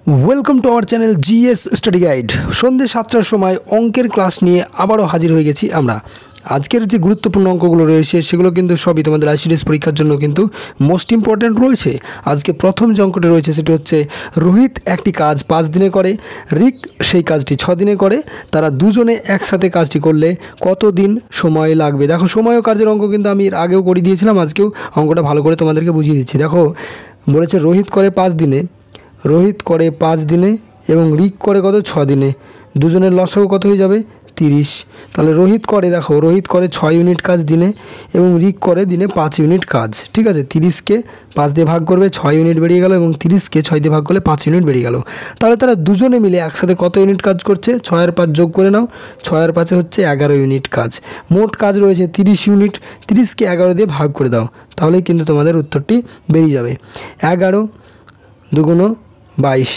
Welcome to our channel GS study guide. সন্ধ্যে 7টার সময় অঙ্কের ক্লাস নিয়ে আবারও হাজির হয়ে গেছি আমরা। আজকের যে গুরুত্বপূর্ণ অঙ্কগুলো রয়েছে সেগুলো কিন্তু সবই তোমাদের আইসিডিএস পরীক্ষার জন্য কিন্তু মোস্ট ইম্পর্ট্যান্ট রয়েছে। আজকে প্রথম যে অঙ্কটি রয়েছে সেটি হচ্ছে রোহিত একটি কাজ 5 দিনে করে, রিক সেই কাজটি 6 দিনে করে। তারা দুজনে একসাথে কাজটি করলে কত দিন সময় লাগবে? দেখো, সময় ও কার্যের অঙ্ক কিন্তু আমি এর আগেও করে দিয়েছিলাম, আজকেও অঙ্কটা ভালো করে তোমাদেরকে বুঝিয়ে দিচ্ছি। দেখো, বলেছে রোহিত করে 5 দিনে, রোহিত করে 5 দিনে এবং রিক করে কত 6 দিনে। দুজনের লসাগু কত হয়ে যাবে? 30। তাহলে রোহিত করে, দেখো রোহিত করে 6 ইউনিট কাজ দিনে এবং রিক করে দিনে 5 ইউনিট কাজ। ঠিক আছে, 30কে 5 দিয়ে ভাগ করবে, 6 ইউনিট বেরিয়ে গেল এবং 30কে 6 দিয়ে ভাগ করলে 5 ইউনিট বেরিয়ে গেল। তাহলে তারা দুজনে মিলে একসাথে কত ইউনিট কাজ করছে? 6 আর 5 যোগ করে নাও, 6 আর 5 হচ্ছে 11 ইউনিট কাজ। মোট কাজ রয়েছে 30 ইউনিট, 30কে 11 দিয়ে ভাগ করে দাও, তাহলেই কিন্তু তোমাদের উত্তরটি বেরিয়ে যাবে। 11 দুগুণ 22,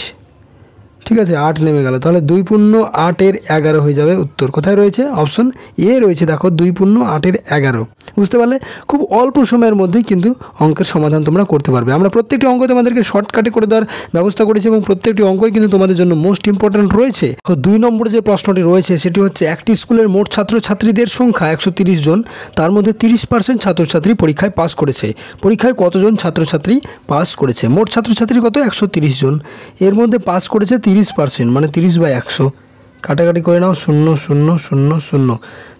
ঠিক আছে, 8 নেমে গেল। তাহলে 2 পূর্ণ 8-এর 11 হয়ে যাবে উত্তর। কোথায় রয়েছে? অপশন এ রয়েছে। দেখো, 2 পূর্ণ 8-এর 11। বুঝতে পারলে? খুব অল্প সময়ের মধ্যেই কিন্তু অঙ্কের সমাধান তোমরা করতে পারবে। আমরা প্রত্যেকটি অঙ্ক তোমাদেরকে শর্টকাটে করে দেওয়ার ব্যবস্থা করেছি এবং প্রত্যেকটি অঙ্কই কিন্তু তোমাদের জন্য মোস্ট ইম্পর্ট্যান্ট রয়েছে। 2 নম্বরে যে প্রশ্নটি রয়েছে সেটি হচ্ছে, একটি স্কুলের মোট ছাত্রছাত্রীদের সংখ্যা 130 জন, তার মধ্যে 30% ছাত্রছাত্রী পরীক্ষায় পাস করেছে। পরীক্ষায় কতজন ছাত্রছাত্রী পাস করেছে? মোট ছাত্রছাত্রী কত? 130 জন। এর মধ্যে পাস করেছে 30%, মানে 30/100। কাটাকাটি করে নাও, 0 0 0 0,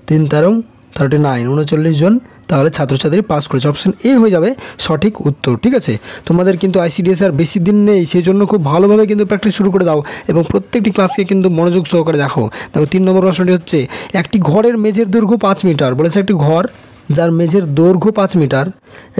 3 13 39, 39 জন তাহলে ছাত্রছাত্রী পাস করেছে। অপশন এ হয়ে যাবে সঠিক উত্তর। ঠিক আছে, তোমাদের কিন্তু আইসিডিএস আর বেশি দিন নেই, সেই জন্য খুব ভালোভাবে কিন্তু প্র্যাকটিস শুরু করে দাও এবং প্রত্যেকটি ক্লাসকে কিন্তু মনোযোগ সহকারে দেখো। 3 নম্বর প্রশ্নটি হচ্ছে, একটি ঘরের মেঝের দৈর্ঘ্য 5 মিটার। বলেছে একটি ঘর যার মেঝের দৈর্ঘ্য 5 মিটার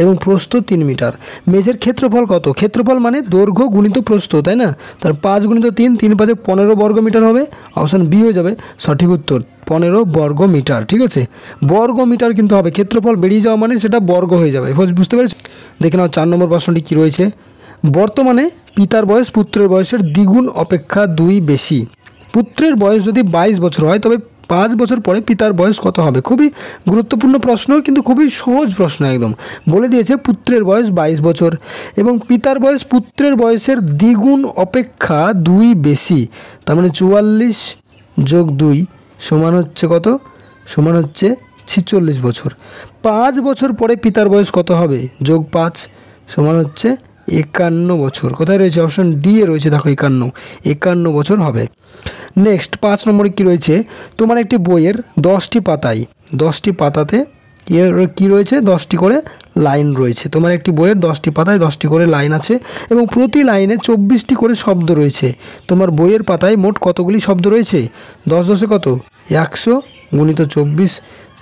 এবং প্রস্থ 3 মিটার। মেঝের ক্ষেত্রফল কত? ক্ষেত্রফল মানে দৈর্ঘ্য গুণিত প্রস্থ, তাই না? তার 5 গুণিত 3, 3 5 15 বর্গ মিটার হবে। অপশান বি হয়ে যাবে সঠিক উত্তর, 15 বর্গ মিটার। ঠিক আছে, বর্গ মিটার কিন্তু হবে, ক্ষেত্রফল বেরিয়ে যাওয়া মানে সেটা বর্গ হয়ে যাবে। বুঝতে পেরেছ? দেখে নাও 4 নম্বর প্রশ্নটি কী রয়েছে। বর্তমানে পিতার বয়স পুত্রের বয়সের দ্বিগুণ অপেক্ষা 2 বেশি। পুত্রের বয়স যদি 22 বছর হয় তবে 5 বছর পরে পিতার বয়স কত হবে? খুবই গুরুত্বপূর্ণ প্রশ্ন, কিন্তু খুবই সহজ প্রশ্ন একদম। বলে দিয়েছে পুত্রের বয়স 22 বছর এবং পিতার বয়স পুত্রের বয়সের দ্বিগুণ অপেক্ষা 2 বেশি। তার মানে 44 যোগ 2 সমান হচ্ছে কত? সমান হচ্ছে 46 বছর। 5 বছর পরে পিতার বয়স কত হবে? যোগ 5 সমান হচ্ছে 51 বছর। কোথায় রয়েছে? অপশন ডি এ রয়েছে। দেখো, 51 বছর হবে। নেক্সট 5 নম্বরে কী রয়েছে? তোমার একটি বইয়ের 10টি পাতায়, 10টি পাতাতে কী রয়েছে? 10টি করে লাইন রয়েছে। তোমার একটি বইয়ের 10টি পাতায় 10টি করে লাইন আছে এবং প্রতি লাইনে 24টি করে শব্দ রয়েছে। তোমার বইয়ের পাতায় মোট কতগুলি শব্দ রয়েছে? 10 10 কত? 100 গুণিত 24,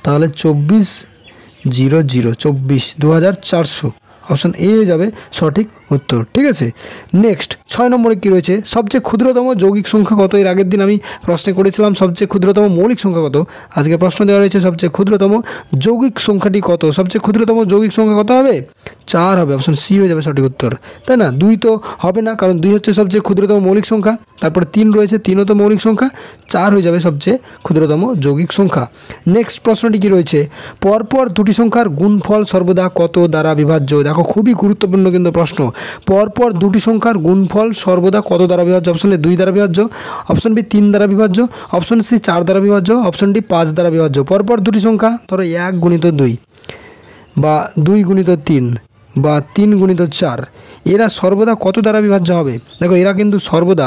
তাহলে 24 0 0 24 2400। অপশন এ হয়ে যাবে সঠিক উত্তর। ঠিক আছে, নেক্সট 6 নম্বরে কী রয়েছে? সবচেয়ে ক্ষুদ্রতম যৌগিক সংখ্যা কত? এর আগের দিন আমি প্রশ্নে করেছিলাম সবচেয়ে ক্ষুদ্রতম মৌলিক সংখ্যা কত। আজকে প্রশ্ন দেওয়া রয়েছে সবচেয়ে ক্ষুদ্রতম যৌগিক সংখ্যাটি কত? সবচেয়ে ক্ষুদ্রতম যৌগিক সংখ্যা কত হবে? 4 হবে। অপশন সি হয়ে যাবে সঠিক উত্তর, তাই না? 2 তো হবে না, কারণ 2 হচ্ছে সবচেয়ে ক্ষুদ্রতম মৌলিক সংখ্যা। তারপরে 3 রয়েছে, 3ও তো মৌলিক সংখ্যা। 4 হয়ে যাবে সবচেয়ে ক্ষুদ্রতম যৌগিক সংখ্যা। নেক্সট প্রশ্নটি কী রয়েছে? পরপর দুটি সংখ্যার গুণফল সর্বদা কত দ্বারা বিভাজ্য? দেখো, খুবই গুরুত্বপূর্ণ কিন্তু প্রশ্ন। পরপর দুটি সংখ্যার গুণফল সর্বদা কত দ্বারা বিভাজ্য? অপশন এ 2 দ্বারা বিভাজ্য, অপশন বি 3 দ্বারা বিভাজ্য, অপশন সি 4 দ্বারা বিভাজ্য, অপশন ডি 5 দ্বারা বিভাজ্য। পরপর দুটি সংখ্যা, ধরো 1 গুণিত 2 বা 2 গুণিত 3 বা 3 গুণিত 4, এরা সর্বদা কত দ্বারা বিভাজ্য হবে? দেখো, এরা কিন্তু সর্বদা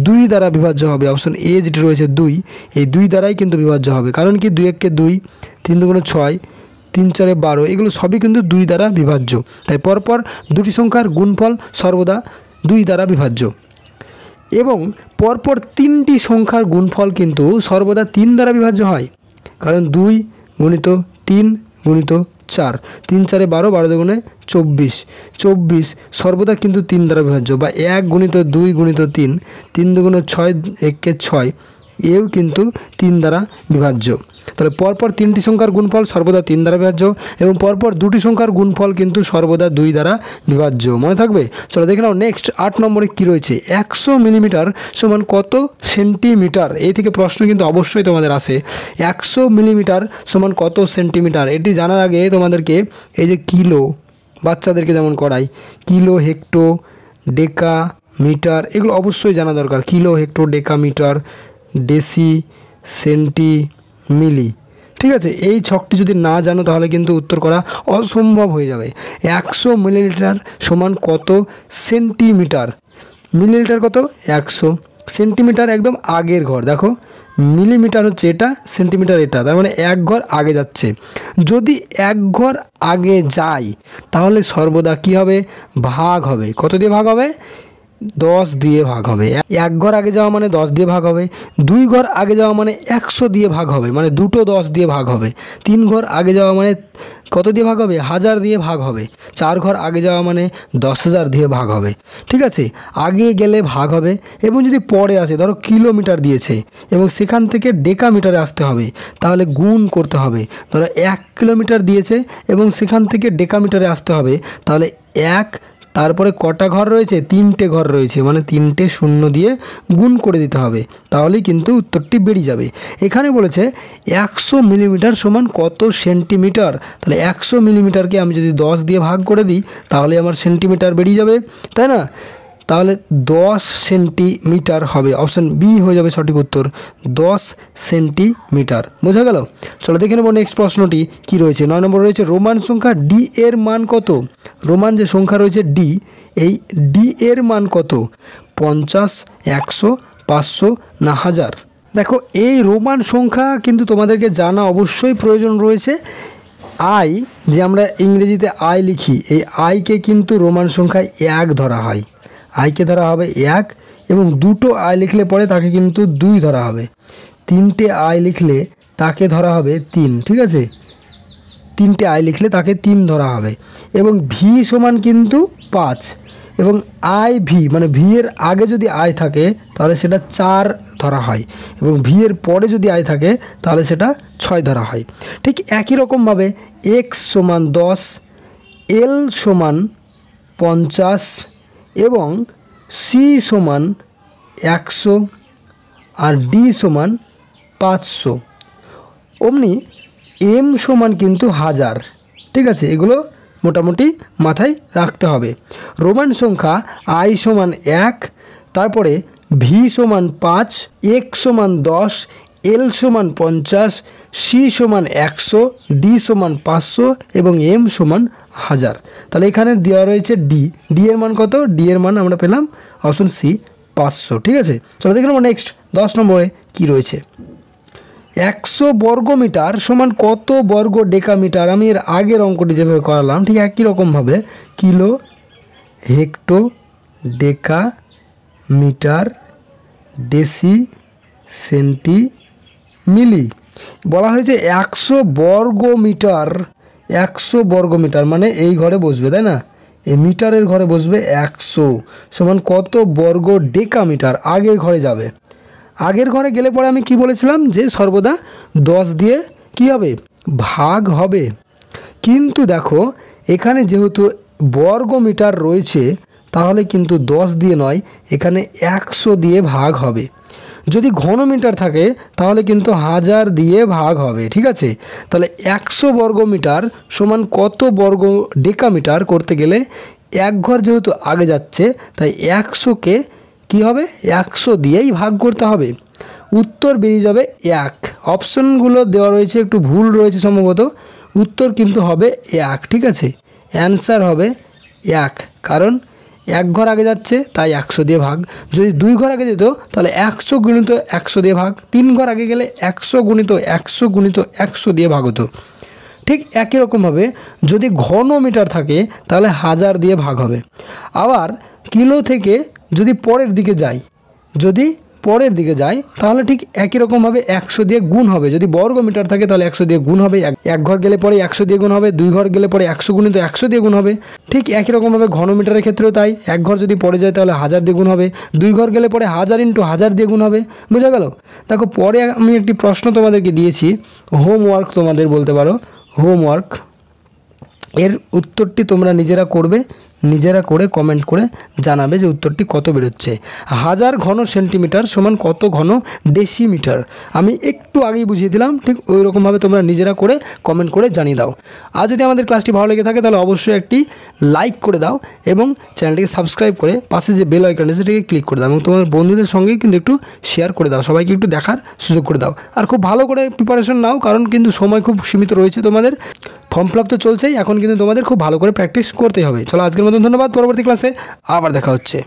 2 দ্বারা বিভাজ্য হবে। অপশন এ যেটি রয়েছে 2, এই 2 দ্বারাই কিন্তু বিভাজ্য হবে। কারণ কি? 2 1 2, 3 2 6, 3 4 12, এগুলো সবই কিন্তু 2 দ্বারা বিভাজ্য। তাই পরপর দুটি সংখ্যার গুণফল সর্বদা 2 দ্বারা বিভাজ্য এবং পরপর 3টি সংখ্যার গুণফল কিন্তু সর্বদা 3 দ্বারা বিভাজ্য হয়। কারণ 2 গুণিত 3 গুণিত 4, 3 4 12, 12 দুগুণে 24, 24 সর্বদা কিন্তু 3 দ্বারা বিভাজ্য। বা 1 গুণিত 2 গুণিত 3, 3 দুগুণে 6, 1 6, এও কিন্তু 3 দ্বারা বিভাজ্য। তাহলে পরপর 3টি সংখ্যার গুণফল সর্বদা 3 দ্বারা বিভাজ্য এবং পরপর 2টি সংখ্যার গুণফল কিন্তু সর্বদা 2 দ্বারা বিভাজ্য। মনে থাকবে? চলো দেখে নাও নেক্সট 8 নম্বরে কী রয়েছে? 100 মিলিমিটার সমান কত সেন্টিমিটার? এই থেকে প্রশ্ন কিন্তু অবশ্যই তোমাদের আসে। 100 মিলিমিটার সমান কত সেন্টিমিটার? এটি জানার আগে তোমাদেরকে এই যে কিলো, বাচ্চাদেরকে যেমন করাই, কিলো, হেক্টো, ডেকা, মিটার এগুলো অবশ্যই জানা দরকার। Kilo, hecto, decametre, deci, centi, milli. ঠিক আছে, এই ছকটি যদি না জানো তাহলে কিন্তু উত্তর করা অসম্ভব হয়ে যাবে। 100 মিলিলিটার সমান কত সেন্টিমিটার? মিলিলিটার কত? 100। সেন্টিমিটার একদম আগের ঘর, দেখো মিলিমিটার হচ্ছে এটা, সেন্টিমিটার এটা, তার মানে এক ঘর আগে যাচ্ছে। যদি এক ঘর আগে যায় তাহলে সর্বদা কি হবে? ভাগ হবে। কত দিয়ে ভাগ হবে? 10 দিয়ে ভাগ হবে। এক ঘর আগে যাওয়া মানে 10 দিয়ে ভাগ হবে। 2 ঘর আগে যাওয়া মানে 100 দিয়ে ভাগ হবে, মানে দুটো 10 দিয়ে ভাগ হবে। 3 ঘর আগে যাওয়া মানে কত দিয়ে ভাগ হবে? 1000 দিয়ে ভাগ হবে। 4 ঘর আগে যাওয়া মানে 10,000 দিয়ে ভাগ হবে। ঠিক আছে, আগে গেলে ভাগ হবে। এবং যদি পরে আসে, ধরো কিলোমিটার দিয়েছে এবং সেখান থেকে ডেকামিটারে আসতে হবে, তাহলে গুণ করতে হবে। ধরো 1 কিলোমিটার দিয়েছে এবং সেখান থেকে ডেকামিটারে আসতে হবে, তাহলে 1, তারপরে কটা ঘর রয়েছে? 3টে ঘর রয়েছে, মানে 3টে শূন্য দিয়ে গুণ করে দিতে হবে, তাহলেই কিন্তু উত্তরটি বেরিয়ে যাবে। এখানে বলেছে 100 মিলিমিটার সমান কত সেন্টিমিটার। তাহলে 100 মিলিমিটারকে আমি যদি 10 দিয়ে ভাগ করে দিই তাহলে আমার সেন্টিমিটার বেরিয়ে যাবে, তাই না? তাহলে 10 সেন্টিমিটার হবে। অপশান বি হয়ে যাবে সঠিক উত্তর, 10 সেন্টিমিটার। বোঝা গেল? চলো দেখে নেব নেক্সট প্রশ্নটি কি রয়েছে। 9 নম্বর রয়েছে রোমান সংখ্যা ডি এর মান কত? রোমান যে সংখ্যা রয়েছে ডি, এই ডি এর মান কত? 50, 100, 500 না 1000? দেখো এই রোমান সংখ্যা কিন্তু তোমাদেরকে জানা অবশ্যই প্রয়োজন রয়েছে। আই, যে আমরা ইংরেজিতে আই লিখি, এই আইকে কিন্তু রোমান সংখ্যায় 1 ধরা হয়। আইকে ধরা হবে 1, এবং 2টো আই লিখলে পরে তাকে কিন্তু 2 ধরা হবে। 3টে আই লিখলে তাকে ধরা হবে 3। ঠিক আছে, 3টে আই লিখলে তাকে 3 ধরা হবে। এবং ভি সমান কিন্তু 5, এবং আই ভি মানে ভি এর আগে যদি আই থাকে তাহলে সেটা 4 ধরা হয়, এবং ভি এর পরে যদি আই থাকে তাহলে সেটা 6 ধরা হয়। ঠিক একই রকমভাবে এক্স সমান 10, এল সমান 50 এবং সি সমান 100 আর ডি সমান 500। অমনি এম সমান কিন্তু 1000। ঠিক আছে, এগুলো মোটামুটি মাথায় রাখতে হবে। রোমান সংখ্যা আই সমান 1, তারপরে ভি সমান 5, এক্স সমান 10, এল সমান 50, সি সমান 100, ডি সমান 500 এবং এম সমান 1000। তাহলে এখানে দেওয়া রয়েছে ডি। ডি এর মান কত? ডি এর মান আমরা পেলাম অপশন সি 500। ঠিক আছে, চলো দেখে নেব নেক্সট 10 নম্বরে কি রয়েছে। 100 বর্গমিটার সমান কত বর্গ ডেকামিটার? আমি এর আগের অঙ্কটি যেভাবে করালাম ঠিক একই রকমভাবে কিলো, হেক্টো, ডেকা, মিটার, ডেসি, সেন্টি, মিলি। বলা হয়েছে 100 বর্গমিটার। 100 বর্গমিটার মানে এই ঘরে বসবে, তাই না? এই মিটারের ঘরে বসবে 100 সমান কত বর্গ ডেকামিটার? আগের ঘরে যাবে। আগের ঘরে গেলে পরে আমি কি বলেছিলাম যে সর্বদা 10 দিয়ে কি হবে? ভাগ হবে। কিন্তু দেখো এখানে যেহেতু বর্গমিটার রয়েছে তাহলে কিন্তু 10 দিয়ে নয়, এখানে 100 দিয়ে ভাগ হবে। যদি ঘনমিটার থাকে তাহলে কিন্তু 1000 দিয়ে ভাগ হবে। ঠিক আছে, তাহলে 100 বর্গমিটার সমান কত বর্গ ডেকামিটার করতে গেলে এক ঘর যেহেতু আগে যাচ্ছে তাই 100কে কি হবে? 100 দিয়েই ভাগ করতে হবে। উত্তর বেরিয়ে যাবে 1। অপশনগুলো দেওয়া রয়েছে একটু ভুল রয়েছে সম্ভবত, উত্তর কিন্তু হবে 1। ঠিক আছে, অ্যান্সার হবে 1, কারণ এক ঘর আগে যাচ্ছে তাই 100 দিয়ে ভাগ। যদি 2 ঘর আগে যেত তাহলে 100 গুণিত 100 দিয়ে ভাগ। 3 ঘর আগে গেলে 100 গুণিত 100 গুণিত 100 দিয়ে ভাগ হতো। ঠিক একই রকমভাবে যদি ঘনমিটার থাকে তাহলে 1000 দিয়ে ভাগ হবে। আবার কিলো থেকে যদি পরের দিকে যাই, তাহলে ঠিক একই রকমভাবে 100 দিয়ে গুণ হবে। যদি বর্গমিটার থাকে তাহলে 100 দিয়ে গুণ হবে। এক ঘর গেলে পরে 100 দিয়ে গুণ হবে। 2 ঘর গেলে পরে 100 গুণিত 100 দিয়ে গুণ হবে। ঠিক একই রকমভাবে ঘনমিটারের ক্ষেত্রেও তাই। এক ঘর যদি পরে যায় তাহলে 1000 দিয়ে গুণ হবে। 2 ঘর গেলে পরে 1000 × 1000 দিয়ে গুণ হবে। বুঝা গেল? দেখো পরে আমি একটি প্রশ্ন তোমাদেরকে দিয়েছি, হোমওয়ার্ক তোমাদের বলতে পারো, হোমওয়ার্ক। এর উত্তরটি তোমরা নিজেরা করবে, নিজেরা করে কমেন্ট করে জানাবে যে উত্তরটি কত বেরোচ্ছে। 1000 ঘন সেন্টিমিটার সমান কত ঘন ডেসিমিটার? আমি একটু একটু আগেই বুঝিয়ে দিলাম, ঠিক ওই রকমভাবে তোমরা নিজেরা করে কমেন্ট করে জানিয়ে দাও। আর যদি আমাদের ক্লাসটি ভালো লেগে থাকে তাহলে অবশ্যই একটি লাইক করে দাও এবং চ্যানেলটিকে সাবস্ক্রাইব করে পাশে যে বেল আইকন আছে সেটাকে ক্লিক করে দাও এবং তোমার বন্ধুদের সঙ্গে কিন্তু একটু শেয়ার করে দাও, সবাইকে একটু দেখার সুযোগ করে দাও। আর খুব ভালো করে প্রিপারেশন নাও, কারণ কিন্তু সময় খুব সীমিত রয়েছে তোমাদের। ফর্ম ফিল আপ তো চলছেই, এখন কিন্তু তোমাদের খুব ভালো করে প্র্যাকটিস করতে হবে। চলো আজকের মতন ধন্যবাদ, পরবর্তী ক্লাসে আবার দেখা হচ্ছে।